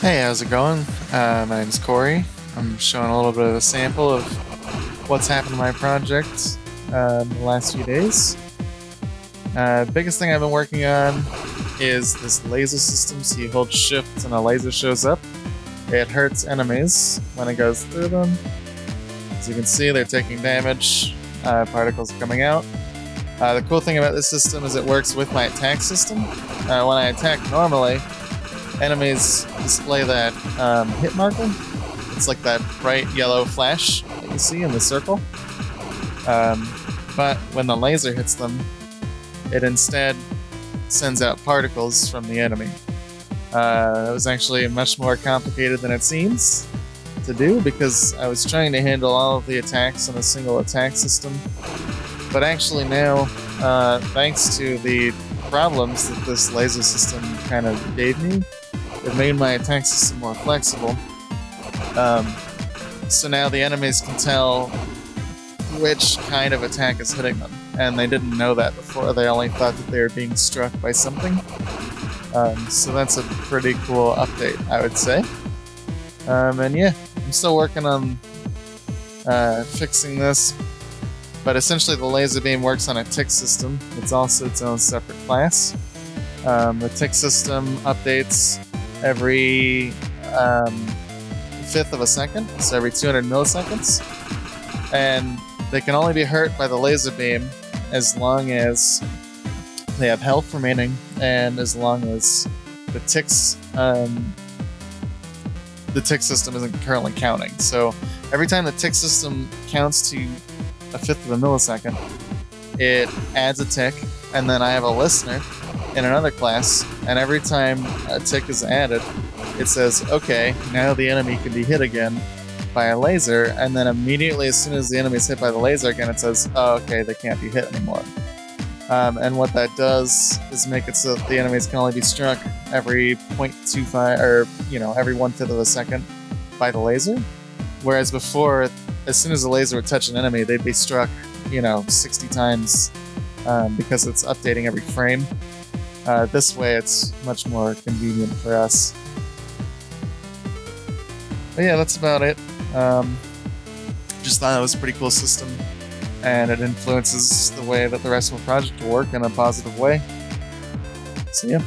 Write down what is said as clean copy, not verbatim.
Hey, how's it going? My name's Corey. I'm showing a little bit of a sample of what's happened to my project in the last few days. Biggest thing I've been working on is this laser system. So you hold shift and a laser shows up. It hurts enemies when it goes through them. As you can see, they're taking damage. Particles are coming out. The cool thing about this system is it works with my attack system. When I attack normally, enemies display that hit marker. It's like that bright yellow flash that you see in the circle. But when the laser hits them, it instead sends out particles from the enemy. It was actually much more complicated than it seems to do because I was trying to handle all of the attacks in a single attack system. But actually now, thanks to the problems that this laser system kind of gave me, it made my attack system more flexible. So now the enemies can tell which kind of attack is hitting them. And they didn't know that before. They only thought that they were being struck by something. So that's a pretty cool update, I would say. And yeah, I'm still working on fixing this. But essentially the laser beam works on a tick system. It's also its own separate class. The tick system updates every fifth of a second, so every 200 milliseconds. And they can only be hurt by the laser beam as long as they have health remaining and as long as the tick system isn't currently counting. So every time the tick system counts to a fifth of a millisecond, it adds a tick, and then I have a listener in another class, and every time a tick is added, it says, okay, now the enemy can be hit again by a laser, and then immediately as soon as the enemy is hit by the laser again, it says, oh, okay, they can't be hit anymore. And what that does is make it so that the enemies can only be struck every 0.25, or, every 1/5 of a second by the laser. Whereas before, as soon as the laser would touch an enemy, they'd be struck, 60 times because it's updating every frame. This way, it's much more convenient for us. But yeah, that's about it. Just thought it was a pretty cool system, and it influences the way that the rest of the project will work in a positive way. So yeah.